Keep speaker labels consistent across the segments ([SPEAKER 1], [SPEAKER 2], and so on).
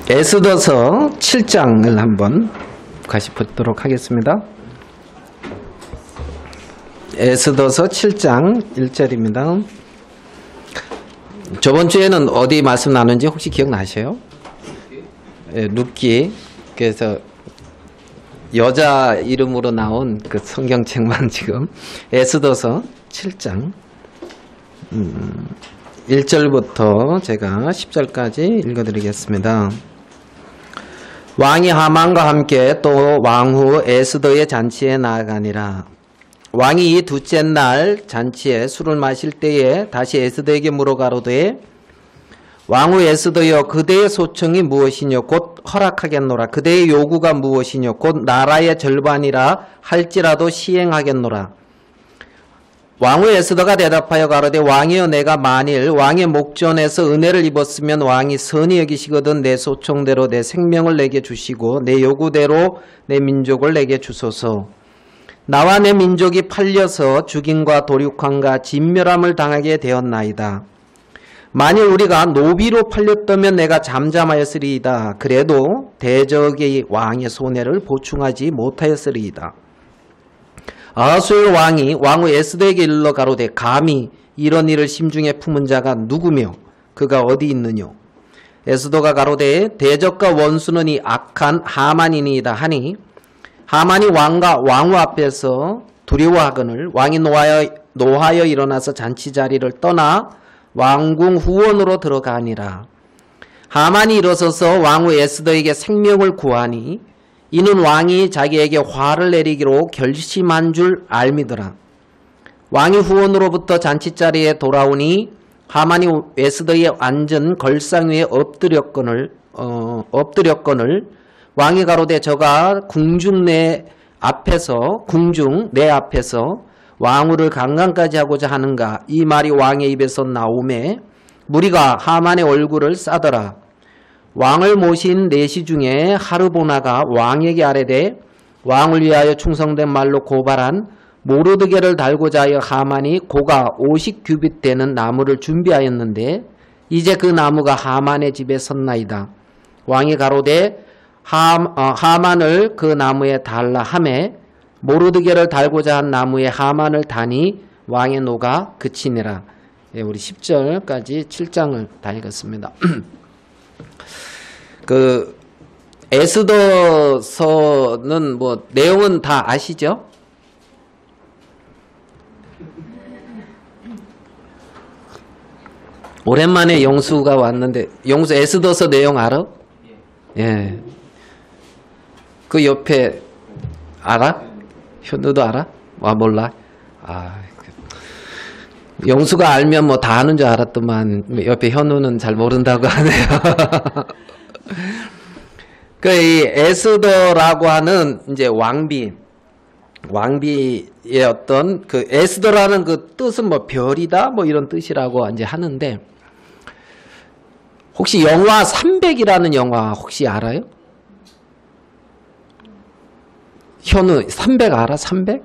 [SPEAKER 1] 에스더서 7장을 한번 다시 보도록 하겠습니다. 에스더서 7장 1절입니다. 저번 주에는 어디 말씀 나눈지 혹시 기억나세요? 룻기. 그래서 여자 이름으로 나온 그 성경책만 지금 에스더서 7장 1절부터 제가 10절까지 읽어드리겠습니다. 왕이 하만과 함께 또 왕후 에스더의 잔치에 나아가니라. 왕이 이 둘째 날 잔치에 술을 마실 때에 다시 에스더에게 물어가로되 왕후 에스더여, 그대의 소청이 무엇이뇨? 곧 허락하겠노라. 그대의 요구가 무엇이뇨? 곧 나라의 절반이라 할지라도 시행하겠노라. 왕후 에스더가 대답하여 가로되 왕이여, 내가 만일 왕의 목전에서 은혜를 입었으면 왕이 선히 여기시거든 내 소청대로 내 생명을 내게 주시고 내 요구대로 내 민족을 내게 주소서. 나와 내 민족이 팔려서 죽임과 도륙함과 진멸함을 당하게 되었나이다. 만일 우리가 노비로 팔렸다면 내가 잠잠하였으리이다. 그래도 대적의 왕의 손해를 보충하지 못하였으리이다. 아하수엘 왕이 왕후 에스더에게 일러 가로되 감히 이런 일을 심중에 품은 자가 누구며 그가 어디 있느뇨? 에스더가 가로되 대적과 원수는 이 악한 하만이니이다 하니 하만이 왕과 왕후 앞에서 두려워하거늘 왕이 노하여 일어나서 잔치 자리를 떠나 왕궁 후원으로 들어가니라. 하만이 일어서서 왕후 에스더에게 생명을 구하니 이는 왕이 자기에게 화를 내리기로 결심한 줄 알미더라. 왕이 후원으로부터 잔치자리에 돌아오니 하만이 에스더의 앉은 걸상 위에 엎드렸거늘 왕이 가로되 저가 궁중 내 앞에서 왕후를 강간까지 하고자 하는가? 이 말이 왕의 입에서 나오매 무리가 하만의 얼굴을 싸더라. 왕을 모신 내시 중에 하르보나가 왕에게 아뢰되 왕을 위하여 충성된 말로 고발한 모르드게를 달고자 하여 하만이 고가 50규빗 되는 나무를 준비하였는데 이제 그 나무가 하만의 집에 섰나이다. 왕이 가로되 하만을 그 나무에 달라 하매 모르드게를 달고자 한 나무에 하만을 다니 왕의 노가 그치니라. 예, 우리 10절까지 7장을 다 읽었습니다. 그 에스더서는 뭐 내용은 다 아시죠? 오랜만에 영수가 왔는데 영수 에스더서 내용 알아? 예. 그 옆에 알아? 현우도 알아? 와 몰라? 영수가 알면 뭐 다 아는 줄 알았더만 옆에 현우는 잘 모른다고 하네요. 그 이 에스더라고 하는 이제 왕비의 어떤 그 에스더라는 그 뜻은 뭐 별이다 뭐 이런 뜻이라고 이제 하는데 혹시 영화 300이라는 영화 혹시 알아요? 현우 300 알아? 300?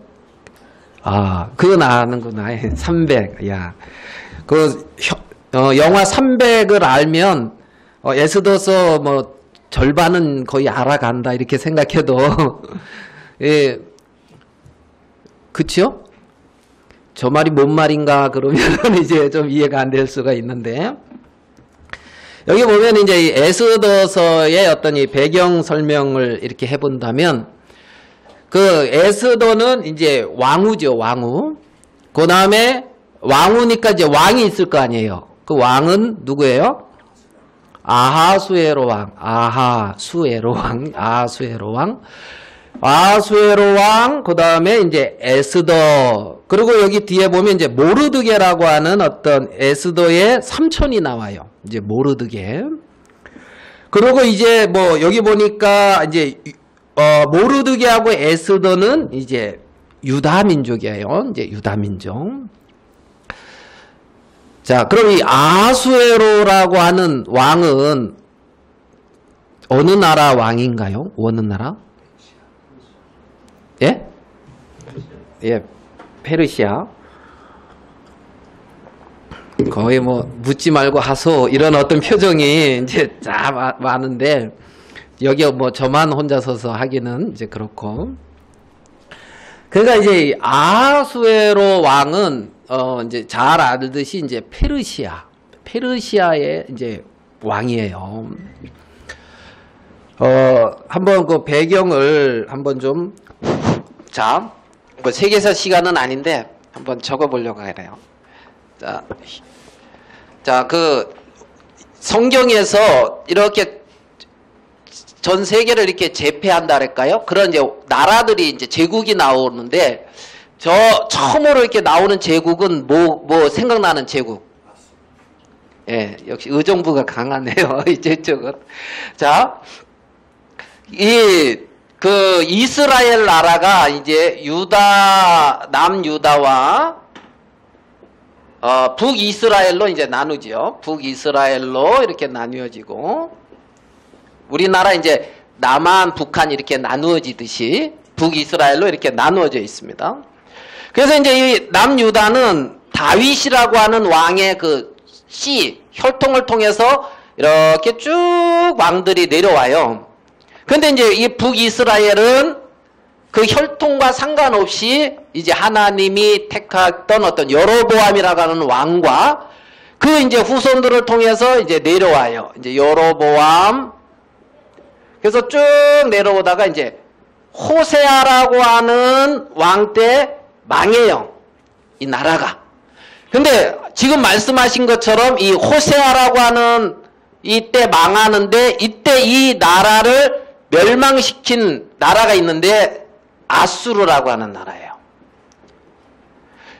[SPEAKER 1] 그건 아는구나. 300. 야. 영화 300을 알면 에스더서 뭐 절반은 거의 알아간다 이렇게 생각해도 예. 그쵸? 저 말이 뭔 말인가 그러면 이제 좀 이해가 안 될 수가 있는데 여기 보면 이제 이 에스더서의 어떤 이 배경 설명을 이렇게 해본다면 그 에스더는 이제 왕후죠, 왕후. 그 다음에 왕후니까 이제 왕이 있을 거 아니에요. 그 왕은 누구예요? 아하수에로 왕. 그 다음에 이제 에스더. 그리고 여기 뒤에 보면 이제 모르드게라고 하는 어떤 에스더의 삼촌이 나와요. 이제 모르드게. 그리고 이제 뭐 여기 보니까 이제 모르드게하고 에스더는 이제 유다 민족이에요. 이제 유다 민족. 자, 그럼 이 아하수에로라고 하는 왕은 어느 나라 왕인가요? 어느 나라? 예? 예, 페르시아. 거의 뭐 묻지 말고 하소 이런 어떤 표정이 이제 다 많은데 여기 뭐 저만 혼자 서서 하기는 이제 그렇고. 그러니까 이제 아하수에로 왕은 이제 잘 알듯이 이제 페르시아의 이제 왕이에요. 한번 그 배경을 한번 좀, 자, 뭐 세계사 시간은 아닌데 한번 적어보려고 해요. 자, 그 성경에서 이렇게 전 세계를 이렇게 제패한다 할까요? 그런 이제 나라들이 이제 제국이 나오는데 처음으로 이렇게 나오는 제국은 뭐 생각나는 제국? 예, 역시 의정부가 강하네요. 이제 쪽은. 자, 그 이스라엘 나라가 이제 남유다와 북이스라엘로 이제 나누죠. 북이스라엘로 이렇게 나뉘어지고, 우리나라 이제 남한, 북한 이렇게 나누어지듯이 북이스라엘로 이렇게 나누어져 있습니다. 그래서 이제 이 남유다는 다윗이라고 하는 왕의 그 혈통을 통해서 이렇게 쭉 왕들이 내려와요. 근데 이제 이 북이스라엘은 그 혈통과 상관없이 이제 하나님이 택했던 어떤 여로보암이라고 하는 왕과 그 이제 후손들을 통해서 이제 내려와요. 이제 여로보암. 그래서 쭉 내려오다가 이제 호세아라고 하는 왕 때 망해요. 이 나라가. 근데 지금 말씀하신 것처럼 이 호세아라고 하는 이때 망하는데, 이때 이 나라를 멸망시킨 나라가 있는데 아수르라고 하는 나라예요.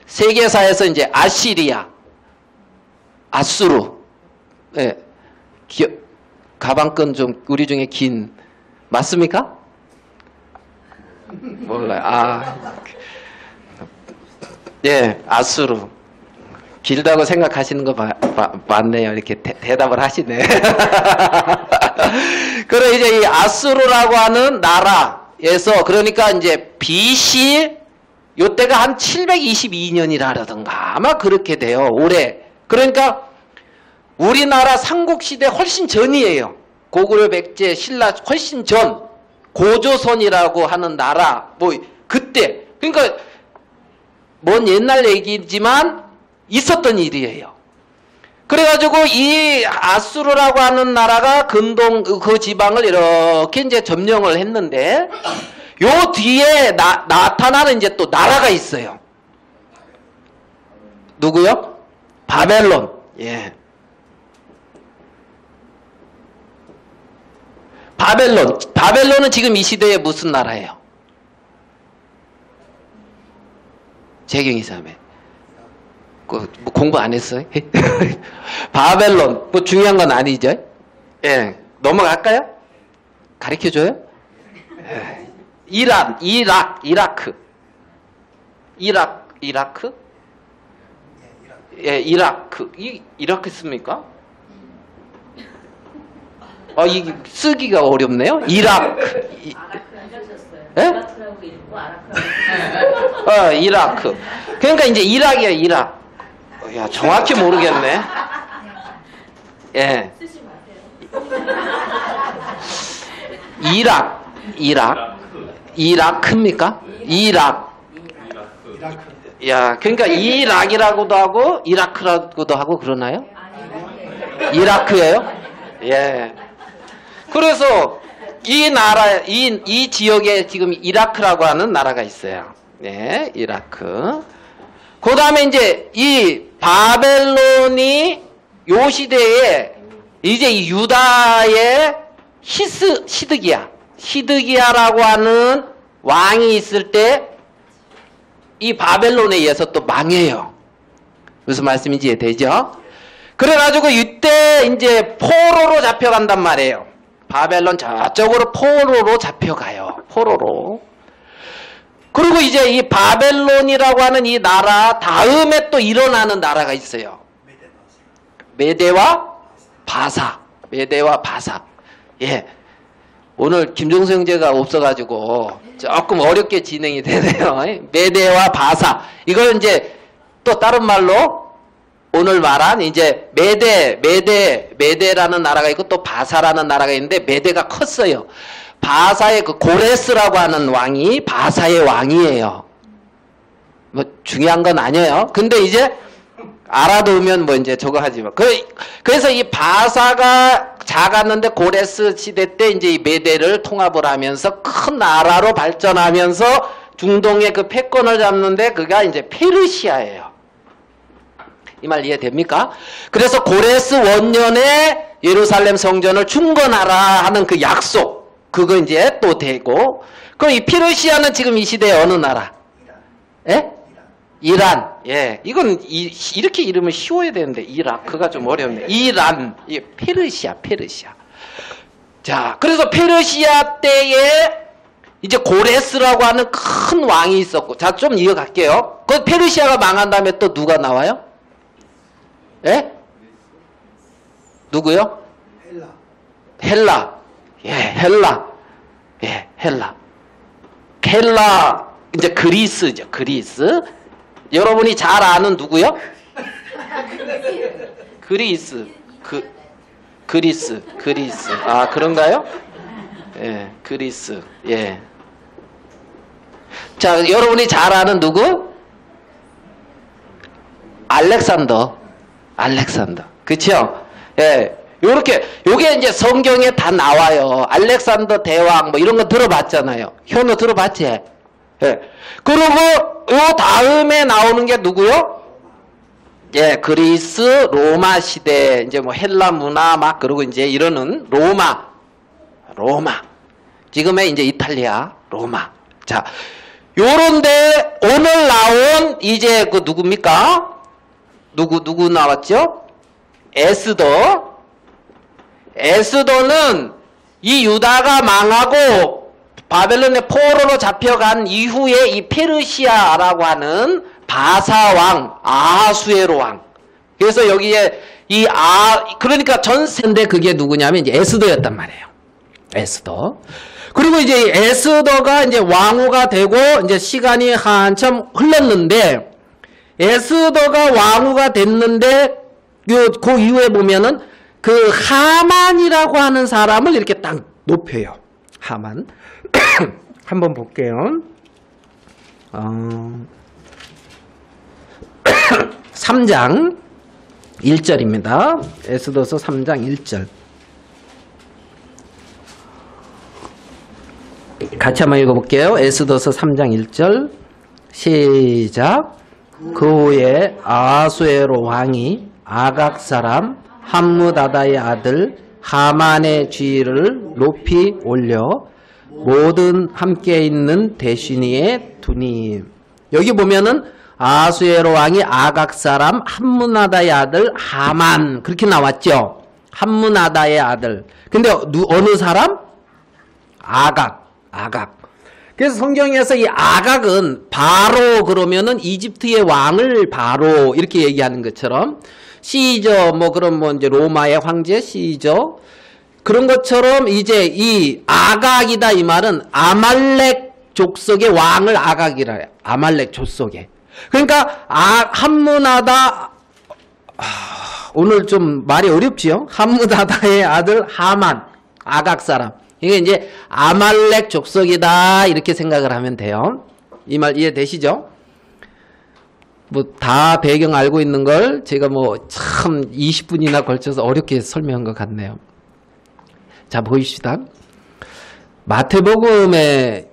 [SPEAKER 1] 세계사에서 이제 아시리아, 아수르. 네. 가방끈 좀 우리 중에 긴, 맞습니까? 몰라요. 예, 아수르. 길다고 생각하시는 거 맞네요. 이렇게 대답을 하시네. 그래, 이제 이 아수르라고 하는 나라에서, 그러니까 이제 BC, 요때가 한 722년이라든가 아마 그렇게 돼요. 올해. 그러니까 우리나라 삼국시대 훨씬 전이에요. 고구려, 백제, 신라 훨씬 전. 고조선이라고 하는 나라, 뭐 그때. 그러니까 먼 옛날 얘기지만 있었던 일이에요. 그래가지고 이 아수르라고 하는 나라가 근동 그 지방을 이렇게 이제 점령을 했는데, 요 뒤에 나타나는 이제 또 나라가 있어요. 누구요? 바벨론. 예. 바벨론은 지금 이 시대에 무슨 나라예요? 재경이사매. 뭐 공부 안 했어요? 바벨론. 뭐 중요한 건 아니죠? 예. 넘어갈까요? 가르쳐줘요? 예. 이라크. 예, 이라크. 이라크 씁니까? 이게 쓰기가 어렵네요. 이라크. 예? 이라크. 그러니까 이제 이락이야, 이락. 야, 정확히 모르겠네. 예. 이라크입니까? 이락. 야, 그러니까 이락이라고도 하고 이라크라고도 하고 그러나요? 이라크예요? 예. 그래서 이 나라, 이 지역에 지금 이라크라고 하는 나라가 있어요. 네, 이라크. 그 다음에 이제 이 바벨론이 요 시대에 이제 이 유다의 시드기야라고 하는 왕이 있을 때 이 바벨론에 의해서 또 망해요. 무슨 말씀인지 이해되죠? 그래가지고 이때 이제 포로로 잡혀간단 말이에요. 바벨론 저쪽으로 포로로 잡혀가요. 포로로. 그리고 이제 이 바벨론이라고 하는 이 나라 다음에 또 일어나는 나라가 있어요. 메대와 바사. 예. 오늘 김종수 형제가 없어가지고 조금 어렵게 진행이 되네요. 메대와 바사. 이걸 이제 또 다른 말로 오늘 말한 이제 메데라는 나라가 있고 또 바사라는 나라가 있는데 메데가 컸어요. 바사의 그 고레스라고 하는 왕이 바사의 왕이에요. 뭐 중요한 건 아니에요. 근데 이제 알아두면 뭐 이제 저거 하지 마. 그래서 이 바사가 작았는데 고레스 시대 때 이제 이 메데를 통합을 하면서 큰 나라로 발전하면서 중동의 그 패권을 잡는데 그가 이제 페르시아예요. 이 말 이해됩니까? 그래서 고레스 원년에 예루살렘 성전을 중건하라 하는 그 약속, 그거 이제 또 되고, 그럼 이 페르시아는 지금 이 시대에 어느 나라? 예? 이란. 예. 이건 이렇게 이름을 쉬워야 되는데, 이라크가 좀 어렵네. 이란. 이 페르시아. 자, 그래서 페르시아 때에 이제 고레스라고 하는 큰 왕이 있었고, 자, 좀 이어갈게요. 그 페르시아가 망한 다음에 또 누가 나와요? 예? 누구요? 헬라. 예, 헬라. 이제 그리스죠, 그리스. 여러분이 잘 아는 누구요? 그리스. 아, 그런가요? 예, 그리스. 예. 자, 여러분이 잘 아는 누구? 알렉산더. 그쵸? 예. 요게 이제 성경에 다 나와요. 알렉산더 대왕, 뭐 이런 거 들어봤잖아요. 현우 들어봤지? 예. 그리고 요 다음에 나오는 게 누구요? 예, 그리스, 로마 시대, 이제 뭐 헬라 문화 막 그러고 이제 이러는 로마. 지금의 이제 이탈리아, 로마. 자, 요런데 오늘 나온 이제 그 누굽니까? 누구 나왔죠? 에스더는 이 유다가 망하고 바벨론의 포로로 잡혀간 이후에 이 페르시아라고 하는 바사왕, 아하수에로 왕. 그래서 여기에 그러니까 전세인데 그게 누구냐면 이제 에스더였단 말이에요. 에스더. 그리고 이제 에스더가 이제 왕후가 되고 이제 시간이 한참 흘렀는데 에스더가 왕후가 됐는데 그 이후에 보면은 그 하만이라고 하는 사람을 이렇게 딱 높여요. 하만. 한번 볼게요. 3장 1절입니다. 에스더서 3장 1절. 같이 한번 읽어볼게요. 에스더서 3장 1절. 시작. 그 후에 아하수에로 왕이 아각 사람 함무다다의 아들 하만의 지위를 높이 올려 모든 함께 있는 대신이에 두니. 여기 보면은 아하수에로 왕이 아각 사람 함무나다의 아들 하만 그렇게 나왔죠. 함무나다의 아들. 근데 어느 사람? 아각. 그래서 성경에서 이 아각은 바로 그러면은 이집트의 왕을 바로 이렇게 얘기하는 것처럼 시저 뭐 그런 뭐 이제 로마의 황제 시저 그런 것처럼 이제 이 아각이다 이 말은 아말렉 족속의 왕을 아각이라 해요. 아말렉 족속의. 그러니까 함무나다 오늘 좀 말이 어렵지요. 함무나다의 아들 하만 아각 사람. 이게 이제 아말렉 족속이다 이렇게 생각을 하면 돼요. 이 말 이해되시죠? 뭐 다 배경 알고 있는 걸 제가 뭐 참 20분이나 걸쳐서 어렵게 설명한 것 같네요. 자, 보입시다. 마태복음에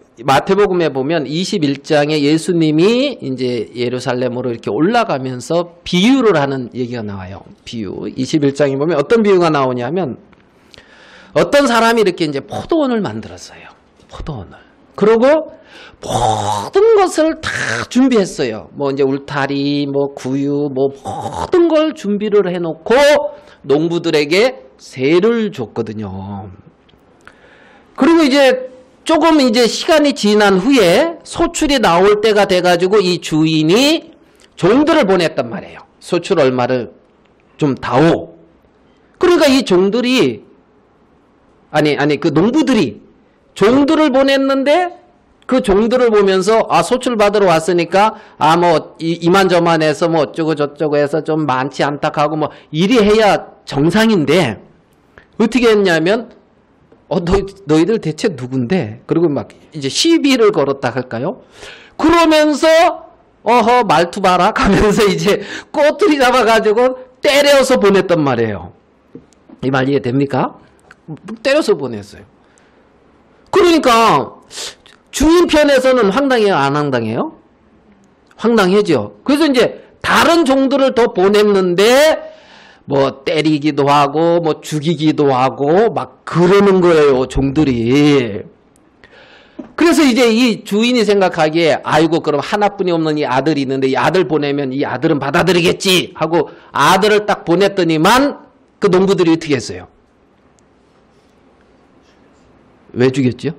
[SPEAKER 1] 보면 21장에 예수님이 이제 예루살렘으로 이렇게 올라가면서 비유를 하는 얘기가 나와요. 비유. 21장에 보면 어떤 비유가 나오냐면 어떤 사람이 이렇게 이제 포도원을 만들었어요. 포도원을. 그리고 모든 것을 다 준비했어요. 뭐 이제 울타리, 뭐 구유, 뭐 모든 걸 준비를 해놓고 농부들에게 세를 줬거든요. 그리고 이제 조금 이제 시간이 지난 후에 소출이 나올 때가 돼가지고 이 주인이 종들을 보냈단 말이에요. 소출 얼마를 좀 다오. 그러니까 이 종들이 그 농부들이 종들을 보냈는데 그 종들을 보면서 소출 받으러 왔으니까 뭐 이만저만 해서 뭐 어쩌고 저쩌고 해서 좀 많지 않다 하고 뭐 이리 해야 정상인데 어떻게 했냐면 너희들 대체 누군데? 그리고 막 이제 시비를 걸었다 할까요? 그러면서 말투 봐라 가면서 이제 꼬투리 잡아가지고 때려서 보냈단 말이에요. 이 말 이해됩니까? 때려서 보냈어요. 그러니까 주인 편에서는 황당해요, 안 황당해요? 황당해죠. 그래서 이제 다른 종들을 더 보냈는데 뭐 때리기도 하고 뭐 죽이기도 하고 막 그러는 거예요, 종들이. 그래서 이제 이 주인이 생각하기에 아이고 그럼 하나뿐이 없는 이 아들이 있는데 이 아들 보내면 이 아들은 받아들이겠지 하고 아들을 딱 보냈더니만 그 농부들이 어떻게 했어요? 왜 죽였죠?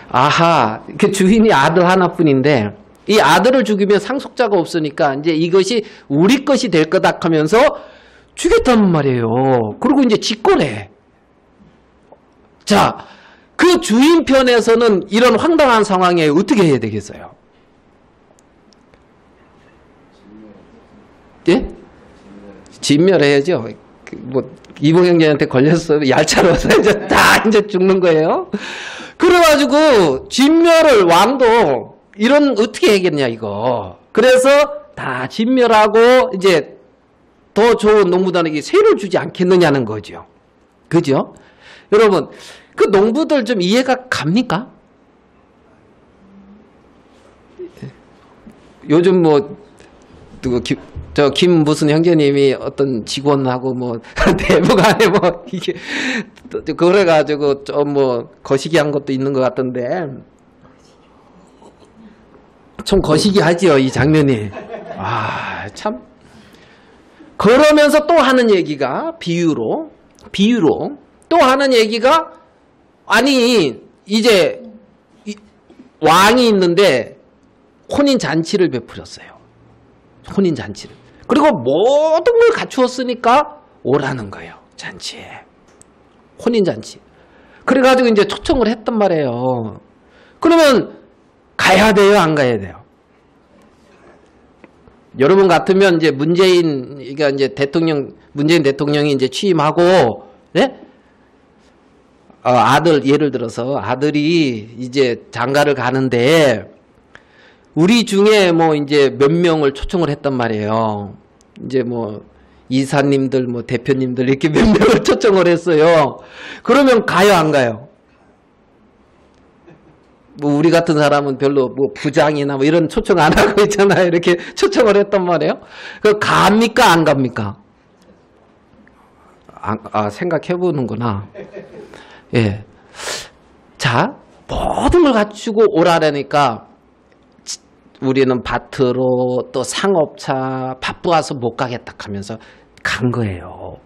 [SPEAKER 1] 아하, 그 주인이 아들 하나뿐인데 이 아들을 죽이면 상속자가 없으니까 이제 이것이 우리 것이 될 거다 하면서 죽였단 말이에요. 그리고 이제 직권해. 자, 그 주인 편에서는 이런 황당한 상황에 어떻게 해야 되겠어요? 예? 진멸해야죠. 뭐 이봉영제한테 걸렸어 얄짤어서 이제 죽는 거예요. 그래가지고 진멸을 왕도 이런 어떻게 해야겠냐 이거. 그래서 다 진멸하고 이제 더 좋은 농부단에게 세를 주지 않겠느냐는 거죠. 그죠? 여러분 그 농부들 좀 이해가 갑니까? 요즘 뭐 김 무슨 형제님이 어떤 직원하고 뭐 대부간에 뭐 이게 그래가지고 좀 뭐 거시기한 것도 있는 것 같던데 좀 거시기하지요 이 장면이. 참. 그러면서 또 하는 얘기가 비유로 또 하는 얘기가 아니 이제 왕이 있는데 혼인 잔치를 베풀었어요. 혼인 잔치를. 그리고 모든 걸 갖추었으니까 오라는 거예요. 잔치에. 혼인 잔치. 그래가지고 이제 초청을 했단 말이에요. 그러면 가야 돼요, 안 가야 돼요? 여러분 같으면 이제 문재인 대통령이 이제 취임하고, 네? 아들, 예를 들어서 아들이 이제 장가를 가는데, 우리 중에 뭐 이제 몇 명을 초청을 했단 말이에요. 이제 뭐 이사님들, 뭐 대표님들 이렇게 몇 명을 초청을 했어요. 그러면 가요, 안 가요? 뭐 우리 같은 사람은 별로 뭐 부장이나 뭐 이런 초청 안 하고 있잖아요. 이렇게 초청을 했단 말이에요. 그 갑니까, 안 갑니까? 생각해 보는구나. 예. 자, 모든 걸 갖추고 오라라니까 우리는 밭으로 또 상업차 바빠서 못 가겠다 하면서 간 거예요.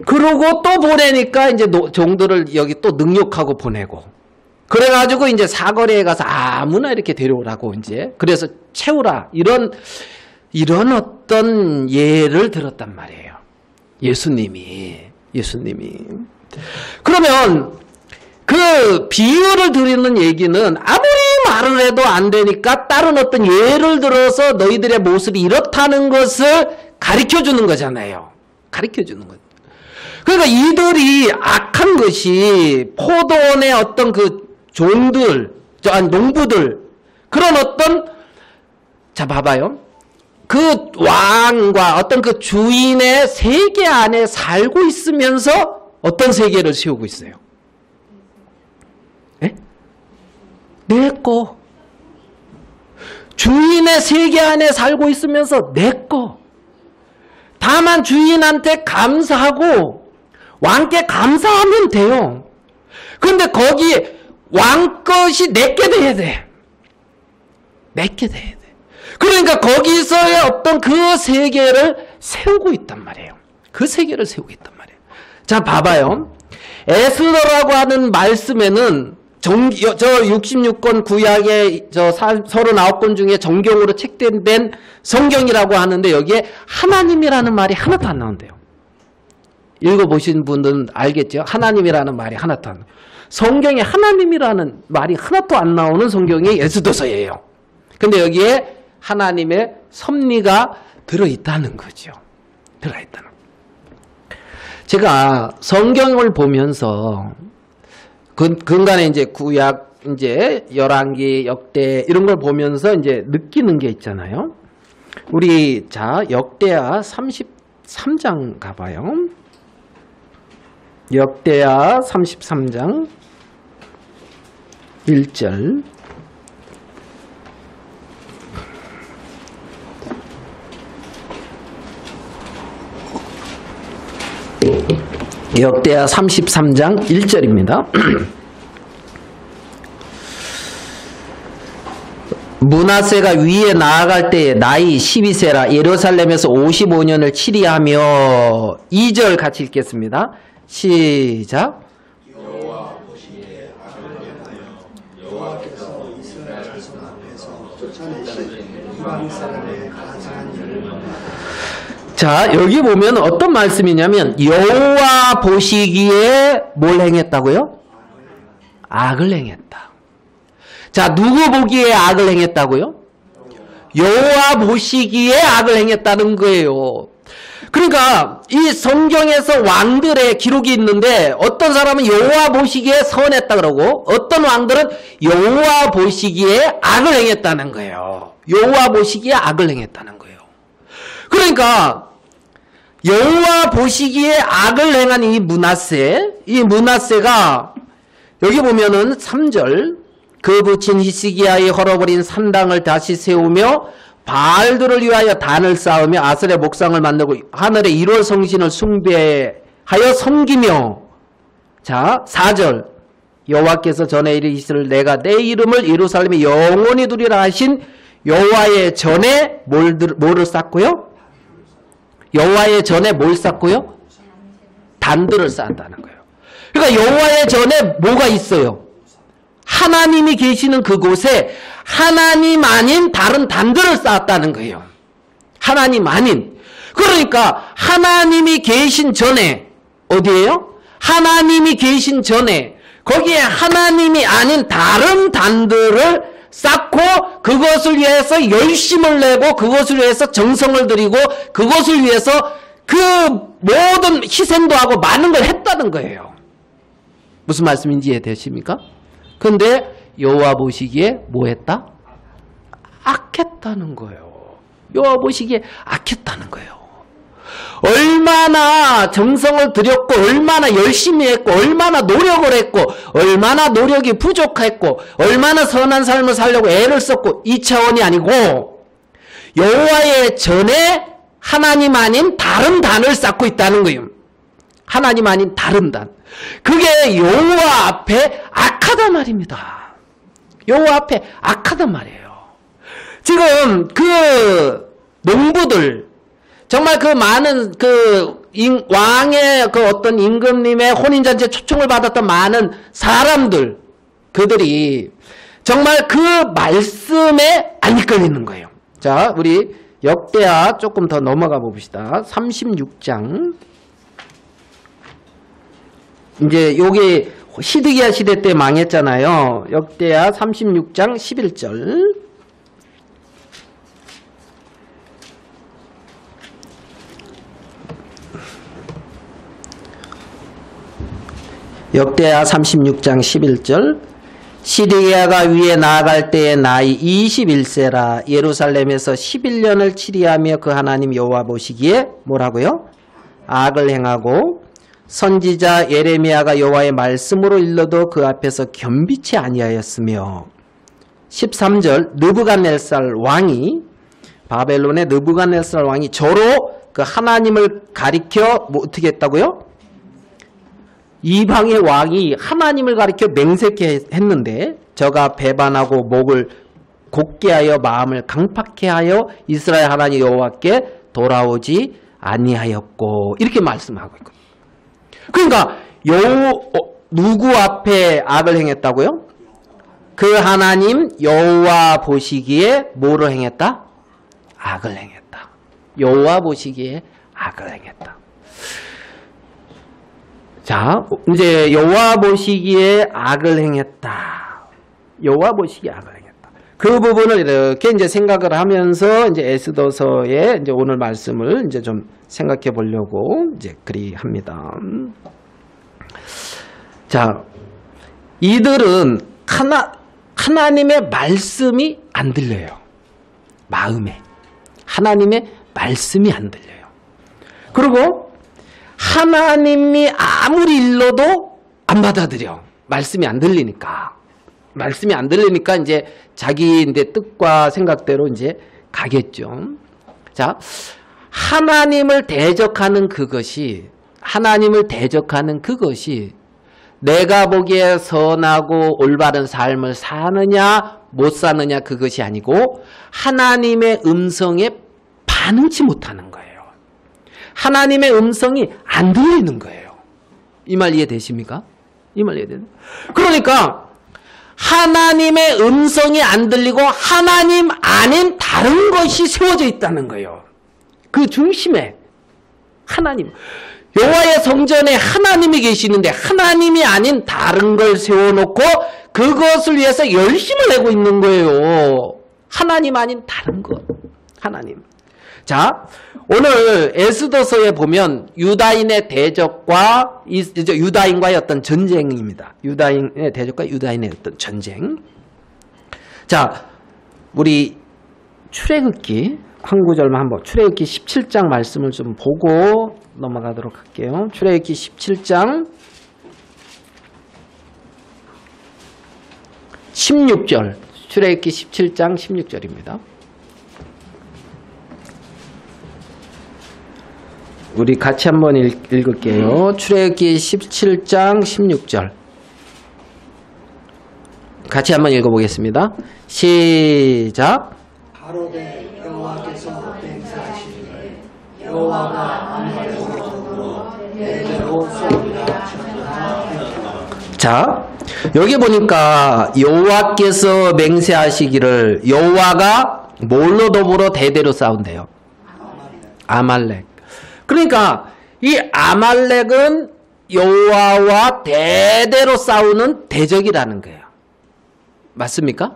[SPEAKER 1] 그러고 또 보내니까 이제 종들을 여기 또 능욕하고 보내고. 그래가지고 이제 사거리에 가서 아무나 이렇게 데려오라고 이제. 그래서 채우라. 이런 어떤 예를 들었단 말이에요. 예수님이. 그러면 그 비유를 드리는 얘기는 아무리 말을 해도 안 되니까 다른 어떤 예를 들어서 너희들의 모습이 이렇다는 것을 가르쳐주는 거잖아요. 가르쳐주는 거죠. 그러니까 이들이 악한 것이 포도원의 어떤 그 종들, 농부들, 그런 어떤, 자, 봐봐요. 그 왕과 어떤 그 주인의 세계 안에 살고 있으면서 어떤 세계를 세우고 있어요? 예? 내 거. 주인의 세계 안에 살고 있으면서 내 거. 다만 주인한테 감사하고 왕께 감사하면 돼요. 그런데 거기 왕 것이 내게 돼야 돼. 내게 돼야 돼. 그러니까 거기서의 어떤 그 세계를 세우고 있단 말이에요. 그 세계를 세우고 있단 말이에요. 자, 봐봐요. 에스더라고 하는 말씀에는 저 66권 구약의 저 39권 중에 정경으로 책된 성경이라고 하는데 여기에 하나님이라는 말이 하나도 안 나온대요. 읽어보신 분들은 알겠죠? 하나님이라는 말이 하나도 안 나와요. 성경에 하나님이라는 말이 하나도 안 나오는 성경이 에스더서예요. 근데 여기에 하나님의 섭리가 들어있다는 거죠. 들어있다는. 제가 성경을 보면서 근간에 이제 구약, 이제 열왕기, 역대 이런 걸 보면서 이제 느끼는 게 있잖아요. 우리 자 역대하 33장 가봐요. 역대하 33장 1절. 역대하 33장 1절입니다. 므낫세가 위에 나아갈 때에 나이 12세라 예루살렘에서 55년을 치리하며 2절 같이 읽겠습니다. 시작. 자, 여기 보면 어떤 말씀이냐면 여호와 보시기에 뭘 행했다고요? 악을 행했다. 자, 누구 보기에 악을 행했다고요? 여호와 보시기에 악을 행했다는 거예요. 그러니까 이 성경에서 왕들의 기록이 있는데 어떤 사람은 여호와 보시기에 선했다 그러고 어떤 왕들은 여호와 보시기에 악을 행했다는 거예요. 여호와 보시기에 악을 행했다는 거예요. 그러니까 여호와 보시기에 악을 행한 이 므낫세가 여기 보면은 3절 그 부친 히스기야의 헐어버린 산당을 다시 세우며 바알들을 위하여 단을 쌓으며 아셀의 목상을 만들고 하늘의 1월 성신을 숭배하여 섬기며 자 4절 여호와께서 전에 이르시기를 내가 내 이름을 예루살렘에 영원히 두리라 하신 여호와의 전에 뭐를 쌓고요? 여호와의 전에 뭘 쌓고요? 단들을 쌓았다는 거예요. 그러니까 여호와의 전에 뭐가 있어요? 하나님이 계시는 그곳에 하나님 아닌 다른 단들을 쌓았다는 거예요. 하나님 아닌. 그러니까 하나님이 계신 전에 어디예요? 하나님이 계신 전에 거기에 하나님이 아닌 다른 단들을 쌓고 그것을 위해서 열심을 내고 그것을 위해서 정성을 들이고 그것을 위해서 그 모든 희생도 하고 많은 걸 했다는 거예요. 무슨 말씀인지 이해되십니까? 근데 여호와 보시기에 뭐 했다? 악했다는 거예요. 여호와 보시기에 악했다는 거예요. 얼마나 정성을 들였고 얼마나 열심히 했고 얼마나 노력을 했고 얼마나 노력이 부족했고 얼마나 선한 삶을 살려고 애를 썼고 이 차원이 아니고 여호와의 전에 하나님 아닌 다른 단을 쌓고 있다는 거예요. 하나님 아닌 다른 단. 그게 여호와 앞에 악하단 말입니다. 여호와 앞에 악하단 말이에요. 지금 그 농부들 정말 그 많은 왕의 그 어떤 임금님의 혼인잔치에 초청을 받았던 많은 사람들 그들이 정말 그 말씀에 안 이끌리는 거예요. 자, 우리 역대하 조금 더 넘어가 봅시다. 36장. 이제 요게 시드기야 시대 때 망했잖아요. 역대하 36장 11절. 역대하 36장 11절. 시드기야가 위에 나아갈 때의 나이 21세라 예루살렘에서 11년을 치리하며 그 하나님 여호와 보시기에 뭐라고요? 악을 행하고 선지자 예레미야가 여호와의 말씀으로 일러도 그 앞에서 겸비치 아니하였으며 13절 느부갓네살 왕이 바벨론의 느부갓네살 왕이 저로 그 하나님을 가리켜 뭐 어떻게 했다고요? 이방의 왕이 하나님을 가리켜 맹세케 했는데 저가 배반하고 목을 곧게 하여 마음을 강팍해 하여 이스라엘 하나님 여호와께 돌아오지 아니하였고 이렇게 말씀하고 있거든요. 그러니까 누구 앞에 악을 행했다고요? 그 하나님 여호와 보시기에 뭐를 행했다? 악을 행했다. 여호와 보시기에 악을 행했다. 자, 이제 여호와 보시기에 악을 행했다. 여호와 보시기에 악을 행했다. 그 부분을 이렇게 이제 생각을 하면서 이제 에스더서의 이제 오늘 말씀을 이제 좀 생각해 보려고 이제 그리합니다. 자, 이들은 하나님의 말씀이 안 들려요. 마음에. 하나님의 말씀이 안 들려요. 그리고 하나님이 아무리 일러도 안 받아들여. 말씀이 안 들리니까. 말씀이 안 들리니까 이제 자기 뜻과 생각대로 이제 가겠죠. 자, 하나님을 대적하는 그것이 내가 보기에 선하고 올바른 삶을 사느냐 못 사느냐 그것이 아니고 하나님의 음성에 반응치 못하는 거예요. 하나님의 음성이 안 들리는 거예요. 이 말 이해되십니까? 이 말 이해되나요? 그러니까 하나님의 음성이 안 들리고 하나님 아닌 다른 것이 세워져 있다는 거예요. 그 중심에 하나님, 여호와의 성전에 하나님이 계시는데 하나님이 아닌 다른 걸 세워놓고 그것을 위해서 열심을 내고 있는 거예요. 하나님 아닌 다른 것. 하나님. 자, 오늘 에스더서에 보면 유다인의 대적과 유다인과의 어떤 전쟁입니다. 유다인의 대적과 유다인의 어떤 전쟁. 자, 우리 출애굽기 한 구절만 한번 출애굽기 17장 말씀을 좀 보고 넘어가도록 할게요. 출애굽기 17장 16절. 출애굽기 17장 16절입니다. 우리 같이 한번 읽을게요. 출애굽기 17장 16절. 같이 한번 읽어보겠습니다. 시작.
[SPEAKER 2] 가로되 여호와께서 맹세하시기를 여호와가 아말렉으로 더불어 대대로 싸우리라 하셨느니라.
[SPEAKER 1] 자, 여기 보니까 여호와께서 맹세하시기를 여호와가 뭘로 더불어 대대로 싸운대요? 아말렉. 그러니까 이 아말렉은 여호와와 대대로 싸우는 대적이라는 거예요. 맞습니까?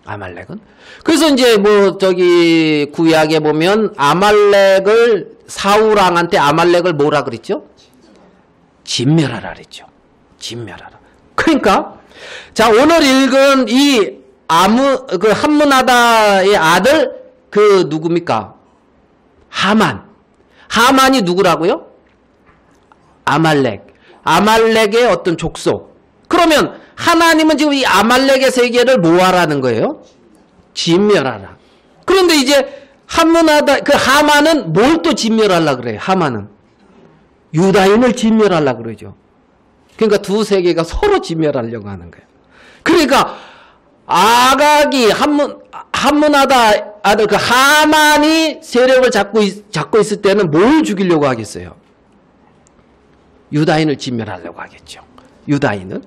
[SPEAKER 1] 아말렉은. 그래서 이제 구약에 보면 아말렉을 사울왕한테 아말렉을 뭐라 그랬죠? 진멸하라 그랬죠. 진멸하라. 그러니까 자, 오늘 읽은 이 함므나다의 아들 누굽니까? 하만이 누구라고요? 아말렉. 아말렉의 어떤 족속. 그러면 하나님은 지금 이 아말렉의 세계를 뭐 하라는 거예요? 진멸하라. 그런데 이제 하만은 뭘 또 진멸하려고 그래요? 하만은 유다인을 진멸하려고 그러죠. 그러니까 두 세계가 서로 진멸하려고 하는 거예요. 그러니까 아각이 함므나다 아들 하만이 세력을 잡고 있을 때는 뭘 죽이려고 하겠어요? 유다인을 진멸하려고 하겠죠. 유다인은.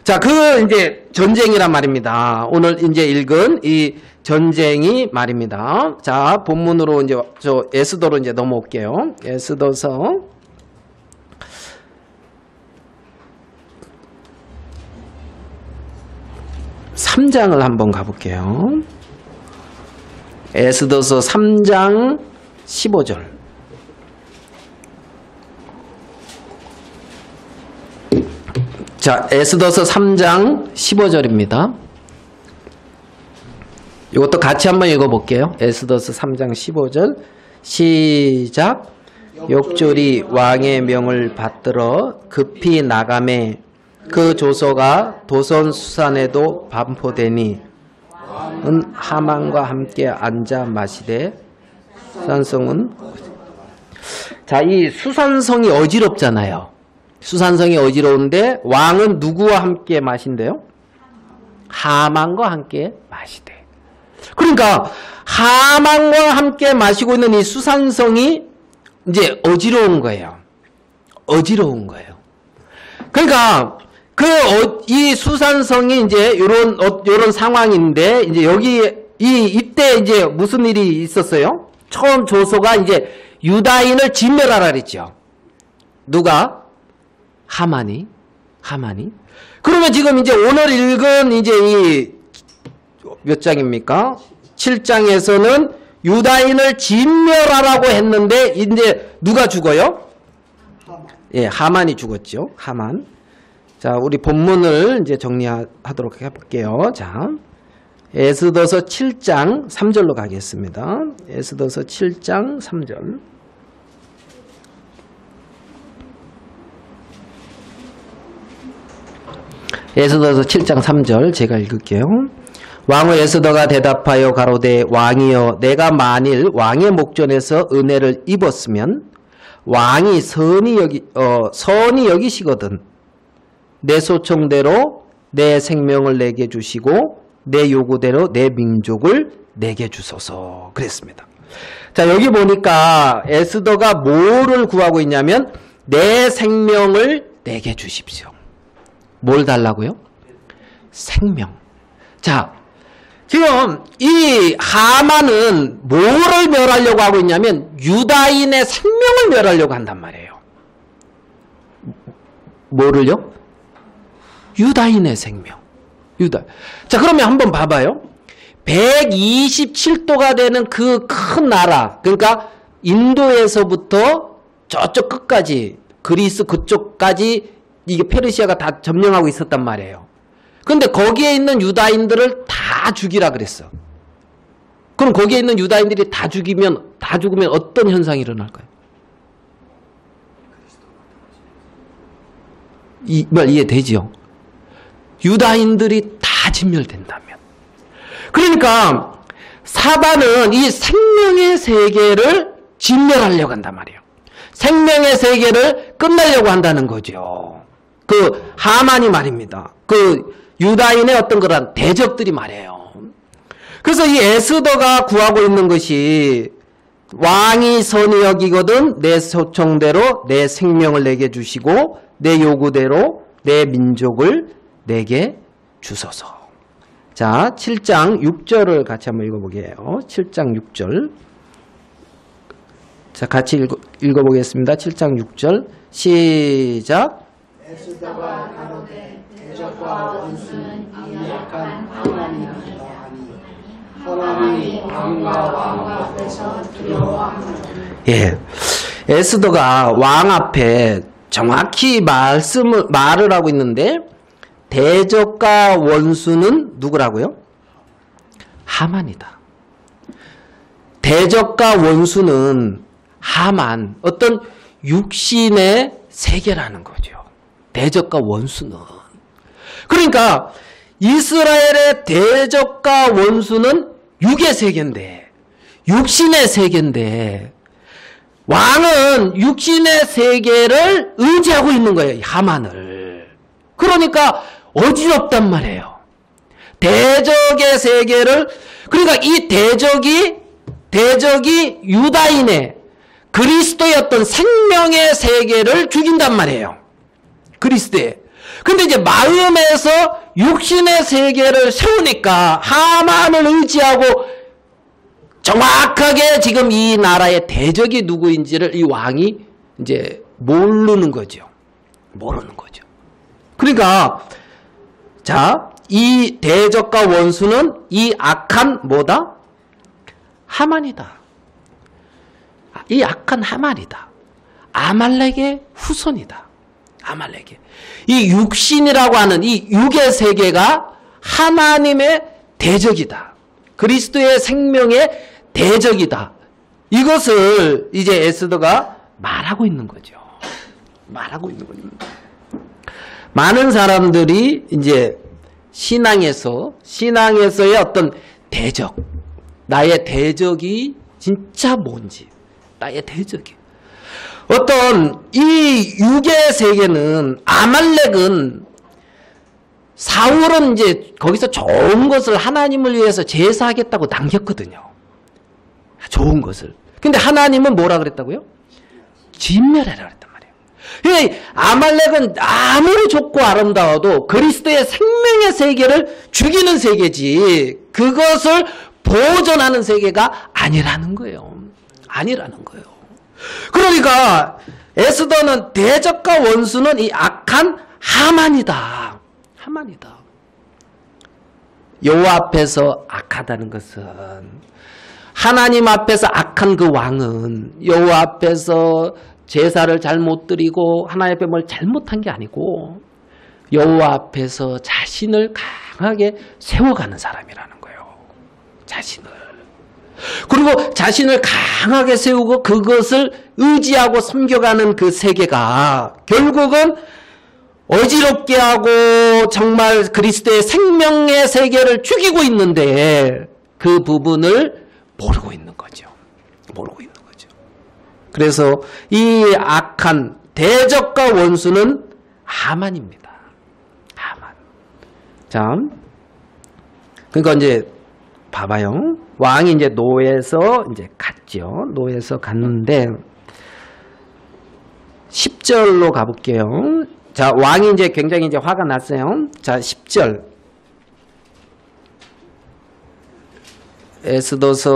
[SPEAKER 1] 자, 이제 전쟁이란 말입니다. 오늘 이제 읽은 이 전쟁이 말입니다. 자, 본문으로 이제 에스더로 이제 넘어올게요. 에스더서 3장을 한번 가볼게요. 에스더서 3장 15절. 자, 에스더서 3장 15절입니다. 이것도 같이 한번 읽어볼게요. 에스더서 3장 15절. 시작. 욕졸이 왕의 명을 받들어 급히 나가매 그 조서가 도선 수산에도 반포되니 하만과 함께 앉아 마시되 수산성은 자, 이 수산성이 어지럽잖아요. 수산성이 어지러운데 왕은 누구와 함께 마신대요? 하만과 함께 마시대. 그러니까 하만과 함께 마시고 있는 이 수산성이 이제 어지러운 거예요. 어지러운 거예요. 그러니까 이 수산성이 이제 요런 상황인데 이제 이때 이제 무슨 일이 있었어요? 처음 조서가 이제 유다인을 진멸하라 그랬죠. 누가? 하만이. 그러면 지금 이제 오늘 읽은 이제 이 몇 장입니까? 7장에서는 유다인을 진멸하라고 했는데 이제 누가 죽어요? 예, 하만이 죽었죠. 하만. 자, 우리 본문을 이제 정리하도록 해볼게요. 자, 에스더서 7장 3절로 가겠습니다. 에스더서 7장 3절. 에스더서 7장 3절 제가 읽을게요. 왕후 에스더가 대답하여 가로되 왕이여 내가 만일 왕의 목전에서 은혜를 입었으면 왕이 선이 여기시거든 내 소청대로 내 생명을 내게 주시고 내 요구대로 내 민족을 내게 주소서 그랬습니다. 자, 여기 보니까 에스더가 뭐를 구하고 있냐면 내 생명을 내게 주십시오. 뭘 달라고요? 생명. 자, 지금 이 하만은 뭐를 멸하려고 하고 있냐면 유다인의 생명을 멸하려고 한단 말이에요. 뭐를요? 유다인의 생명. 자, 그러면 한번 봐봐요. 127도가 되는 그 큰 나라, 그러니까 인도에서부터 저쪽 끝까지 그리스 그쪽까지 이게 페르시아가 다 점령하고 있었단 말이에요. 근데 거기에 있는 유다인들을 다 죽이라 그랬어. 그럼 거기에 있는 유다인들이 다 죽으면 어떤 현상이 일어날까요? 말 이해되지요? 유다인들이 다 진멸된다면. 그러니까 사단은 이 생명의 세계를 진멸하려고 한단 말이에요. 생명의 세계를 끝내려고 한다는 거죠. 그 하만이 말입니다. 그 유다인의 어떤 그런 대적들이 말이에요. 그래서 이 에스더가 구하고 있는 것이 왕이 선히 여기거든 내 소청대로 내 생명을 내게 주시고 내 요구대로 내 민족을 내게 주소서. 자, 7장 6절을 같이 한번 읽어보게요. 7장 6절. 자, 같이 읽어보겠습니다. 7장 6절. 시작.
[SPEAKER 2] 에스더가 가로되 대적과 원수는 이 약한 하나님이다 하니 하나님이 왕과 왕 앞에서 두려워하노라.
[SPEAKER 1] 예, 에스더가 왕 앞에 정확히 말을 하고 있는데 대적과 원수는 누구라고요? 하만이다. 대적과 원수는 하만, 어떤 육신의 세계라는 거죠. 대적과 원수는. 그러니까 이스라엘의 대적과 원수는 육의 세계인데, 육신의 세계인데, 왕은 육신의 세계를 의지하고 있는 거예요. 하만을. 그러니까 어지럽단 말이에요. 대적의 세계를, 그러니까 이 대적이 유다인의 그리스도의 어떤 생명의 세계를 죽인단 말이에요. 그리스도의. 근데 이제 마음에서 육신의 세계를 세우니까 하만을 의지하고 정확하게 지금 이 나라의 대적이 누구인지를 이 왕이 이제 모르는 거죠. 모르는 거죠. 그러니까 자, 이 대적과 원수는 이 악한 뭐다? 하만이다. 이 악한 하만이다. 아말렉의 후손이다. 아말렉의. 이 육신이라고 하는 이 육의 세계가 하나님의 대적이다. 그리스도의 생명의 대적이다. 이것을 이제 에스더가 말하고 있는 거죠. 말하고 있는 겁니다. 많은 사람들이 이제 신앙에서의 어떤 대적, 나의 대적이 진짜 뭔지, 나의 대적이. 어떤 이 육의 세계는, 아말렉은, 사울은 이제 거기서 좋은 것을 하나님을 위해서 제사하겠다고 남겼거든요. 좋은 것을. 근데 하나님은 뭐라 그랬다고요? 진멸해라 그랬단 말이에요. 그러니까 아말렉은 아무리 좋고 아름다워도 그리스도의 생명의 세계를 죽이는 세계지, 그것을 보존하는 세계가 아니라는 거예요. 아니라는 거예요. 그러니까 에스더는 대적과 원수는 이 악한 하만이다. 하만이다. 여호와 앞에서 악하다는 것은 하나님 앞에서 악한 그 왕은 여호와 앞에서 제사를 잘못 드리고 하나님 앞에 뭘 잘못한 게 아니고 여호와 앞에서 자신을 강하게 세워가는 사람이라는 거예요. 자신을. 그리고 자신을 강하게 세우고 그것을 의지하고 섬겨가는 그 세계가 결국은 어지럽게 하고 정말 그리스도의 생명의 세계를 죽이고 있는데 그 부분을 모르고 있는 거죠. 모르고 있는 거죠. 그래서 이 악한 대적과 원수는 하만입니다. 하만. 자, 그러니까 이제 봐봐요. 왕이 이제 노에서 이제 갔죠. 노에서 갔는데 10절로 가볼게요. 자, 왕이 이제 굉장히 이제 화가 났어요. 자, 10절. 에스더서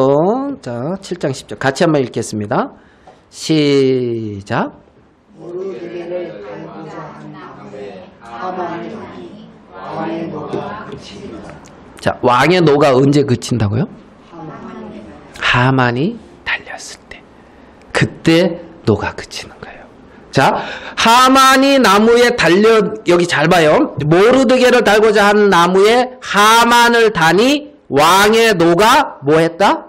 [SPEAKER 1] 자, 7장 10절. 같이 한번 읽겠습니다. 시작.
[SPEAKER 2] 모르드게를 갈고자 한 나무에 하만이 왕의 노가 그치리라.
[SPEAKER 1] 자, 왕의 노가 언제 그친다고요? 하만이 달렸을 때. 그때 노가 그치는 거예요. 자, 하만이 나무에 달려, 여기 잘 봐요. 모르드게를 달고자 한 나무에 하만을 다니 왕의 노가 뭐 했다?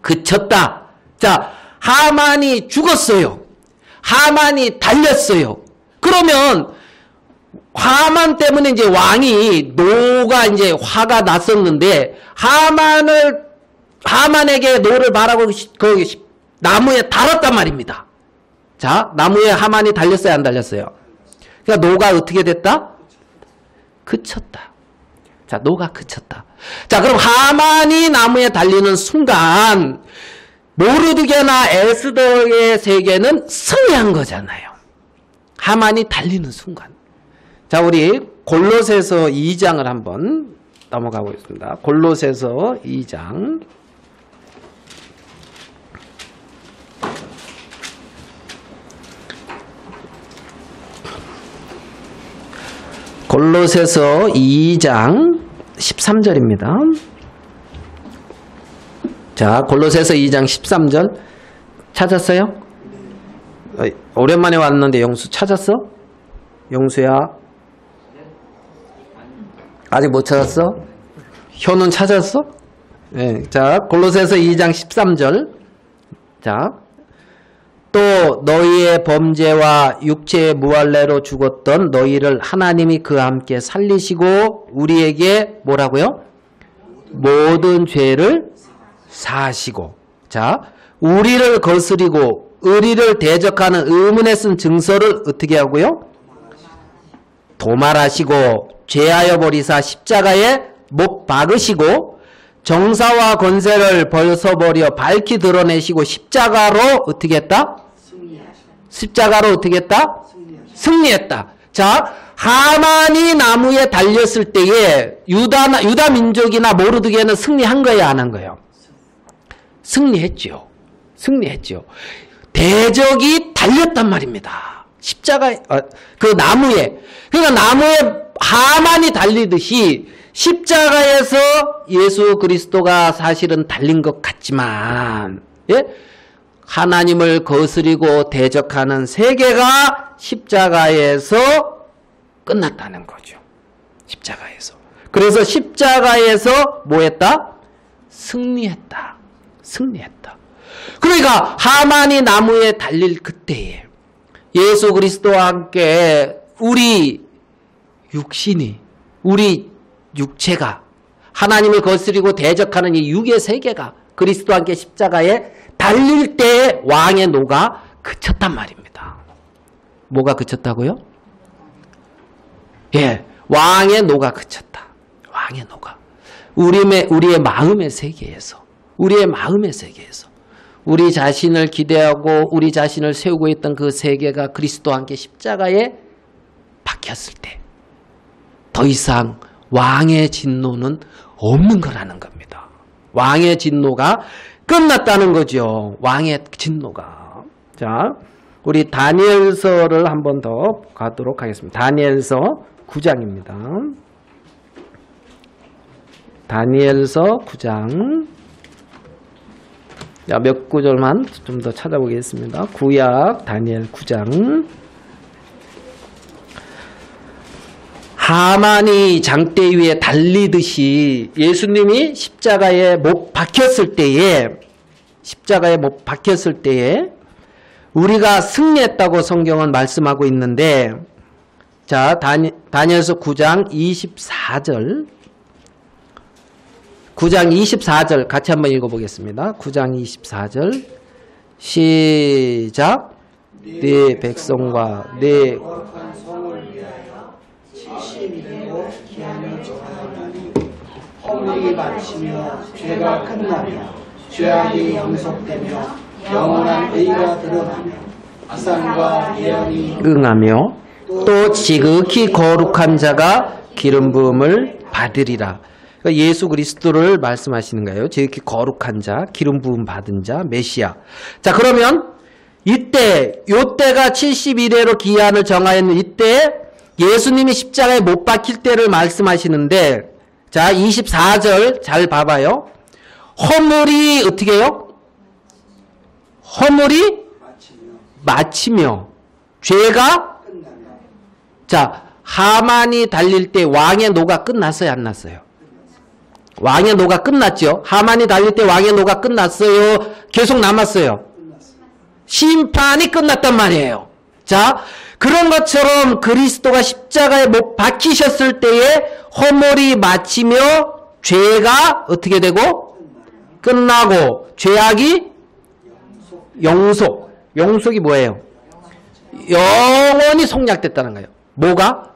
[SPEAKER 1] 그쳤다. 자, 하만이 죽었어요. 하만이 달렸어요. 그러면 하만 때문에 이제 왕이 노가 이제 화가 났었는데 하만에게 노를 바라고 거기 나무에 달았단 말입니다. 자, 나무에 하만이 달렸어요, 안 달렸어요? 그러니까 노가 어떻게 됐다? 그쳤다. 자, 노가 그쳤다. 자, 그럼 하만이 나무에 달리는 순간 모르드게나 에스더의 세계는 승리한 거잖아요. 하만이 달리는 순간. 자, 우리 골로새서 2장을 한번 넘어가고 있습니다. 골로새서 2장. 골로새서 2장 13절입니다. 자, 골로새서 2장 13절 찾았어요? 오랜만에 왔는데 영수 찾았어? 영수야? 아직 못 찾았어? 현우는 찾았어? 네, 자, 골로새서 2장 13절. 자, 또 너희의 범죄와 육체의 무할례로 죽었던 너희를 하나님이 그와 함께 살리시고 우리에게 뭐라고요? 모든 죄를 사하시고. 자, 우리를 거스리고 의리를 대적하는 의문에 쓴 증서를 어떻게 하고요? 도말하시고 죄하여 버리사 십자가에 못 박으시고 정사와 권세를 벗어버려 밝히 드러내시고 십자가로 어떻게 했다? 십자가로 어떻게 했다? 승리했다. 자, 하만이 나무에 달렸을 때에 유다 민족이나 모르드게는 승리한 거예요, 안 한 거예요? 승리했죠. 승리했죠. 대적이 달렸단 말입니다. 십자가 그 나무에. 그러니까 나무에 하만이 달리듯이 십자가에서 예수 그리스도가 사실은 달린 것 같지만, 예? 하나님을 거스리고 대적하는 세계가 십자가에서 끝났다는 거죠. 십자가에서. 그래서 십자가에서 뭐 했다? 승리했다. 승리했다. 그러니까 하만이 나무에 달릴 그때에 예수 그리스도와 함께 우리 육신이, 우리 육체가 하나님을 거스리고 대적하는 이 육의 세계가 그리스도와 함께 십자가에 달릴 때 왕의 노가 그쳤단 말입니다. 뭐가 그쳤다고요? 예, 왕의 노가 그쳤다. 왕의 노가. 우리의 마음의 세계에서, 우리의 마음의 세계에서 우리 자신을 기대하고 우리 자신을 세우고 있던 그 세계가 그리스도와 함께 십자가에 박혔을 때 더 이상 왕의 진노는 없는 거라는 겁니다. 왕의 진노가 끝났다는 거죠. 왕의 진노가. 자, 우리 다니엘서를 한 번 더 가도록 하겠습니다. 다니엘서 9장입니다. 다니엘서 9장. 자, 몇 구절만 좀 더 찾아보겠습니다. 구약 다니엘 9장. 하만이 장대 위에 달리듯이 예수님이 십자가에 못 박혔을 때에 우리가 승리했다고 성경은 말씀하고 있는데, 자, 다니엘서 9장 24절. 9장 24절 같이 한번 읽어보겠습니다. 9장 24절. 시작. 네 백성과 네
[SPEAKER 2] 거룩한 성을 위하여 70일이고 기한을 정하였나니 허물이 마치며 죄가 끝나며 죄악이 영속되며 영원한 의가 드러나며 이상과 예언이
[SPEAKER 1] 응하며 또 지극히 거룩한 자가 기름 부음을 받으리라. 그러니까 예수 그리스도를 말씀하시는 거예요. 지극히 거룩한 자, 기름 부음 받은 자, 메시아. 자, 그러면 요때가 71회로 기한을 정하였는 이때 예수님이 십자가에 못 박힐 때를 말씀하시는데, 자, 24절 잘 봐봐요. 허물이 어떻게 해요? 허물이 마치며 죄가 자, 하만이 달릴 때 왕의 노가 끝났어요, 안 났어요? 왕의 노가 끝났죠. 하만이 달릴 때 왕의 노가 끝났어요. 계속 남았어요. 심판이 끝났단 말이에요. 자, 그런 것처럼 그리스도가 십자가에 못 박히셨을 때에 허물이 마치며 죄가 어떻게 되고 끝나고 죄악이 영속이 뭐예요? 영원히 속량됐다는 거예요. 뭐가?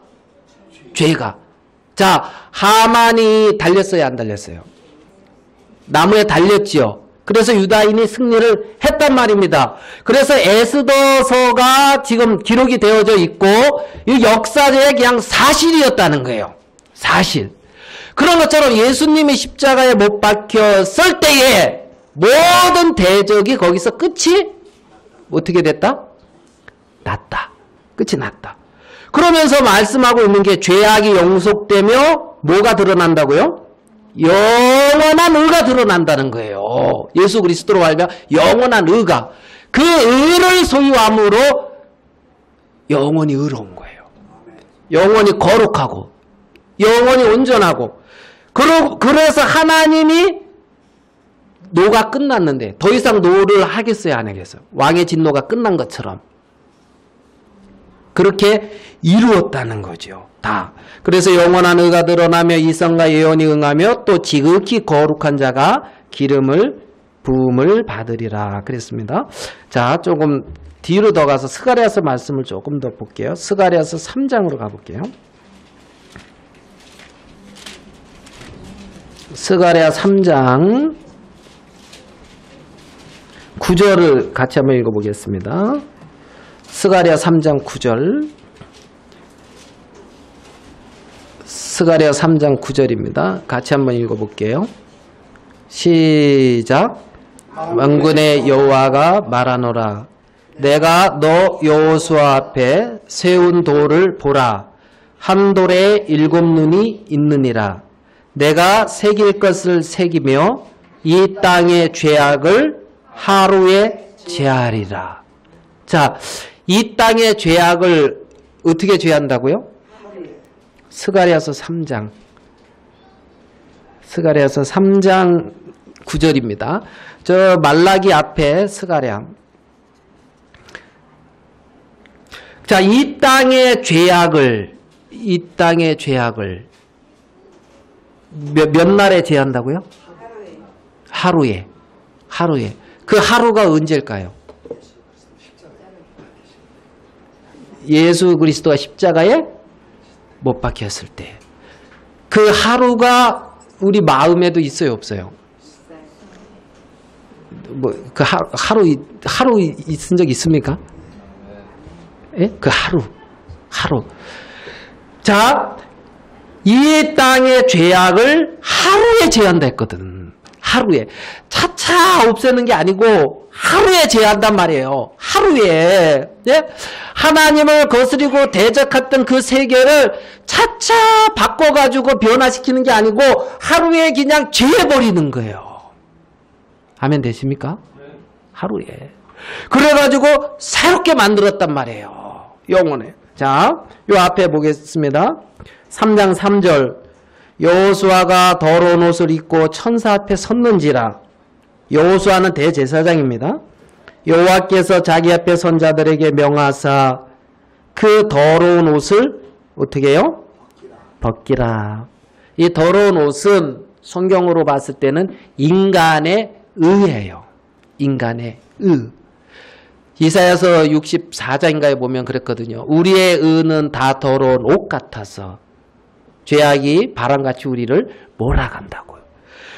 [SPEAKER 1] 죄가. 자, 하만이 달렸어요, 안 달렸어요? 나무에 달렸지요. 그래서 유다인이 승리를 했단 말입니다. 그래서 에스더서가 지금 기록이 되어져 있고 이 역사의 그냥 사실이었다는 거예요. 사실. 그런 것처럼 예수님이 십자가에 못 박혔을 때에 모든 대적이 거기서 끝이 어떻게 됐다? 났다. 끝이 났다. 그러면서 말씀하고 있는 게 죄악이 영속되며 뭐가 드러난다고요? 영원한 의가 드러난다는 거예요. 예수 그리스도로 말하면 영원한 의가. 그 의를 소유함으로 영원히 의로운 거예요. 영원히 거룩하고 영원히 온전하고. 그래서 하나님이 노가 끝났는데 더 이상 노를 하겠어요, 안 하겠어요? 왕의 진노가 끝난 것처럼 그렇게 이루었다는 거죠. 다. 그래서 영원한 의가 드러나며 이성과 예언이 응하며 또 지극히 거룩한 자가 부음을 받으리라 그랬습니다. 자, 조금 뒤로 더 가서 스가랴서 말씀을 조금 더 볼게요. 스가랴서 3장으로 가볼게요. 스가랴 3장 9절을 같이 한번 읽어보겠습니다. 스가랴 3장 9절. 스가랴 3장 9절입니다. 같이 한번 읽어볼게요. 시작. 만군의 여호와가 말하노라. 내가 너 여호수아 앞에 세운 돌을 보라. 한 돌에 7눈이 있느니라. 내가 새길 것을 새기며 이 땅의 죄악을 하루에 제하리라. 자, 이 땅의 죄악을 어떻게 제한다고요? 스가랴서 3장. 스가랴서 3장 9절입니다. 저 말라기 앞에 스가랴. 자, 이 땅의 죄악을 몇 날에 제한다고요? 하루에. 그 하루가 언제일까요? 예수 그리스도가 십자가에 못 박혔을 때. 그 하루가 우리 마음에도 있어요, 없어요? 그 하루 있은 적 있습니까? 예? 그 하루. 자, 이 땅의 죄악을 하루에 제한다 했거든. 하루에. 차차 없애는 게 아니고 하루에 제한단 말이에요. 하루에. 예? 하나님을 거스리고 대적했던 그 세계를 차차 바꿔가지고 변화시키는 게 아니고 하루에 그냥 죄해버리는 거예요. 아멘 되십니까? 하루에. 그래가지고 새롭게 만들었단 말이에요. 영혼에. 자, 요 앞에 보겠습니다. 3장 3절. 여호수아가 더러운 옷을 입고 천사 앞에 섰는지라. 여호수아는 대제사장입니다. 여호와께서 자기 앞에 선 자들에게 명하사 그 더러운 옷을 어떻게 해요? 벗기라. 이 더러운 옷은 성경으로 봤을 때는 인간의 의예요. 인간의 의. 이사야서 64장인가에 보면 그랬거든요. 우리의 의는 다 더러운 옷 같아서 죄악이 바람같이 우리를 몰아간다고요.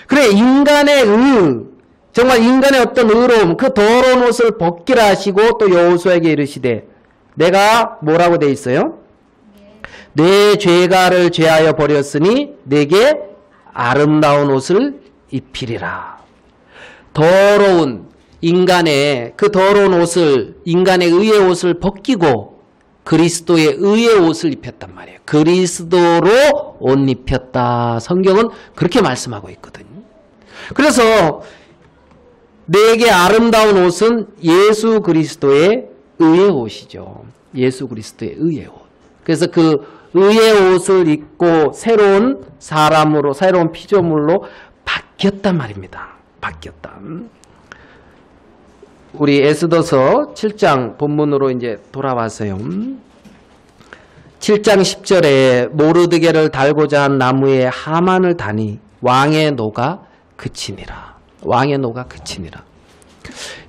[SPEAKER 1] 그래, 인간의 의, 정말 인간의 어떤 의로움, 그 더러운 옷을 벗기라 하시고 또 여호수아에게 이르시되, 내가 뭐라고 돼 있어요? 내 죄가를 죄하여 버렸으니 내게 아름다운 옷을 입히리라. 더러운 인간의 그 더러운 옷을, 인간의 의의 옷을 벗기고 그리스도의 의의 옷을 입혔단 말이에요. 그리스도로 옷 입혔다. 성경은 그렇게 말씀하고 있거든요. 그래서 내게 아름다운 옷은 예수 그리스도의 의의 옷이죠. 예수 그리스도의 의의 옷. 그래서 그 의의 옷을 입고 새로운 사람으로, 새로운 피조물로 바뀌었단 말입니다. 바뀌었다. 우리 에스더서 7장 본문으로 이제 돌아왔어요. 7장 10절에 모르드게를 달고자 한 나무에 하만을 다니 왕의 노가 그치니라. 왕의 노가 그치니라.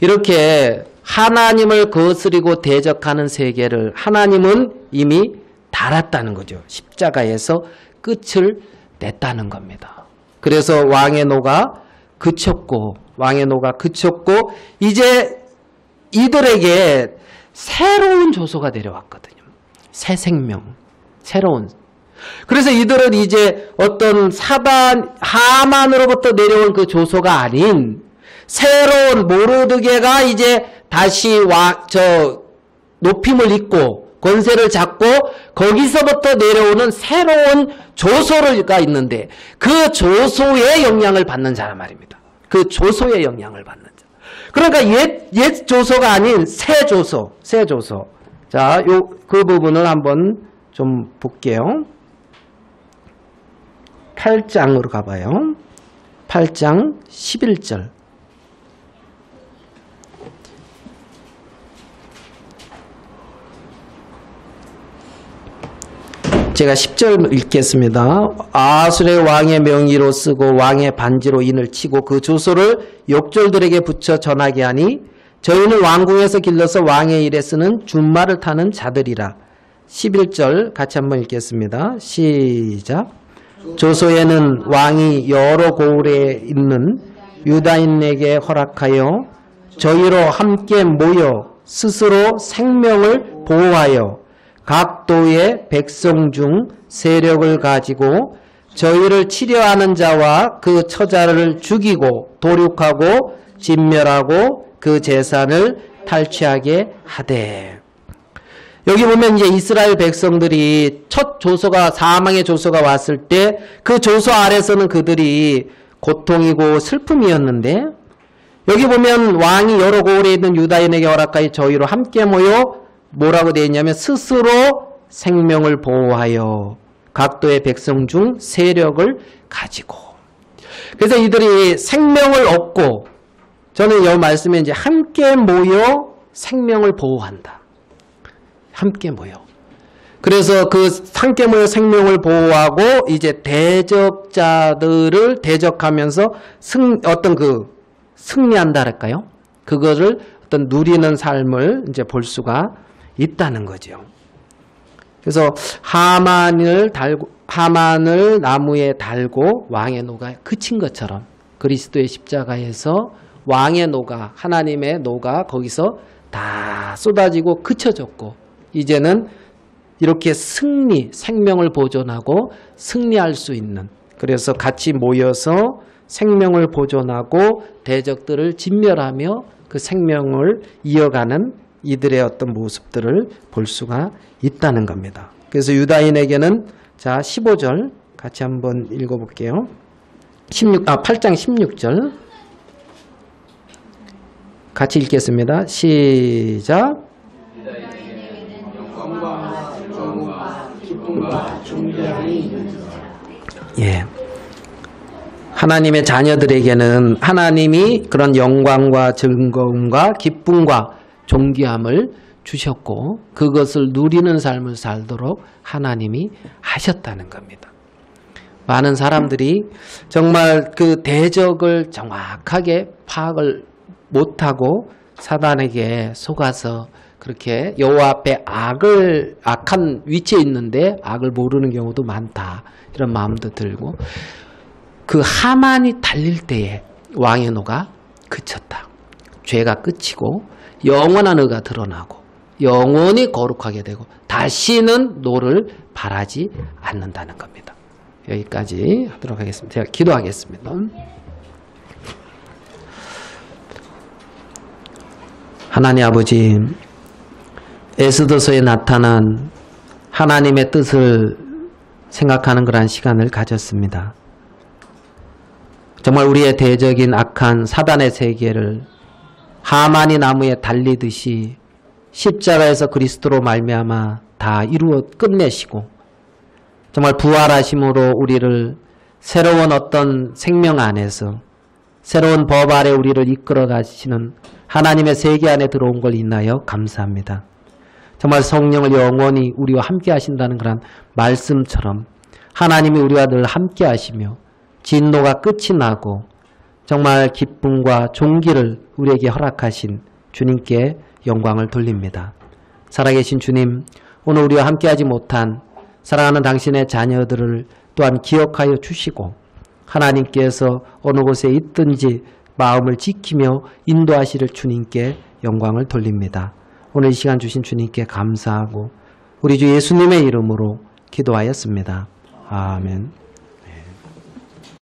[SPEAKER 1] 이렇게 하나님을 거스리고 대적하는 세계를 하나님은 이미 달았다는 거죠. 십자가에서 끝을 냈다는 겁니다. 그래서 왕의 노가 그쳤고, 왕의 노가 그쳤고, 이제 이들에게 새로운 조소가 내려왔거든요. 새 생명, 새로운. 그래서 이들은 이제 어떤 사단, 하만으로부터 내려온 그 조소가 아닌 새로운 모르드게가 이제 다시 높임을 입고 권세를 잡고 거기서부터 내려오는 새로운 조소가 있는데 그 조소의 영향을 받는 자란 말입니다. 그 조소의 영향을 받는 자. 그러니까 옛 조소가 아닌 새 조소. 자, 그 부분을 한번 좀 볼게요. 8장으로 가봐요. 8장 11절. 제가 10절 읽겠습니다. 아수르의 왕의 명의로 쓰고 왕의 반지로 인을 치고 그 조소를 욕졸들에게 붙여 전하게 하니 저희는 왕궁에서 길러서 왕의 일에 쓰는 준말을 타는 자들이라. 11절 같이 한번 읽겠습니다. 시작. 조소에는 왕이 여러 고을에 있는 유다인에게 허락하여 저희로 함께 모여 스스로 생명을 보호하여 각 도의 백성 중 세력을 가지고 저희를 치려하는 자와 그 처자를 죽이고 도륙하고 진멸하고 그 재산을 탈취하게 하되. 여기 보면 이제 이스라엘 백성들이 첫 조소가, 사망의 조소가 왔을 때 그 조소 아래서는 그들이 고통이고 슬픔이었는데 여기 보면 왕이 여러 고을에 있는 유다인에게 허락하여 저희로 함께 모여 뭐라고 되어 있냐면 스스로 생명을 보호하여 각도의 백성 중 세력을 가지고. 그래서 이들이 생명을 얻고, 저는 이 말씀에 이제 함께 모여 생명을 보호한다. 함께 모여. 그래서 그 함께 모여 생명을 보호하고 이제 대적자들을 대적하면서 승리한다 할까요? 그거를 어떤 누리는 삶을 이제 볼 수가 있다는 거죠. 그래서 하만을 나무에 달고 왕의 노가 그친 것처럼 그리스도의 십자가에서 왕의 노가, 하나님의 노가 거기서 다 쏟아지고 그쳐졌고 이제는 이렇게 생명을 보존하고 승리할 수 있는, 그래서 같이 모여서 생명을 보존하고 대적들을 진멸하며 그 생명을 이어가는 이들의 어떤 모습들을 볼 수가 있다는 겁니다. 그래서 유다인에게는 자 15절 같이 한번 읽어볼게요. 8장 16절 같이 읽겠습니다. 시작.
[SPEAKER 2] 영광과 정의와 기쁨과 존귀함이 있는
[SPEAKER 1] 예. 하나님의 자녀들에게는 하나님이 그런 영광과 즐거움과 기쁨과 존귀함을 주셨고 그것을 누리는 삶을 살도록 하나님이 하셨다는 겁니다. 많은 사람들이 정말 그 대적을 정확하게 파악을 못하고 사단에게 속아서 그렇게 여호와 앞에 악한 위치에 있는데 악을 모르는 경우도 많다. 이런 마음도 들고 그 하만이 달릴 때에 왕의 노가 그쳤다. 죄가 끝이고 영원한 의가 드러나고 영원히 거룩하게 되고 다시는 노를 바라지 않는다는 겁니다. 여기까지 하도록 하겠습니다. 제가 기도하겠습니다. 하나님 아버지, 에스더서에 나타난 하나님의 뜻을 생각하는 그러한 시간을 가졌습니다. 정말 우리의 대적인 악한 사단의 세계를 하만이 나무에 달리듯이 십자가에서 그리스도로 말미암아 다 이루어 끝내시고 정말 부활하심으로 우리를 새로운 어떤 생명 안에서 새로운 법 아래 우리를 이끌어 가시는 하나님의 세계 안에 들어온 걸 인하여 감사합니다. 정말 성령을 영원히 우리와 함께 하신다는 그런 말씀처럼 하나님이 우리와 늘 함께 하시며 진노가 끝이 나고 정말 기쁨과 존귀를 우리에게 허락하신 주님께 영광을 돌립니다. 살아계신 주님, 오늘 우리와 함께하지 못한 사랑하는 당신의 자녀들을 또한 기억하여 주시고 하나님께서 어느 곳에 있든지 마음을 지키며 인도하시를 주님께 영광을 돌립니다. 오늘 이 시간 주신 주님께 감사하고 우리 주 예수님의 이름으로 기도하였습니다. 아멘.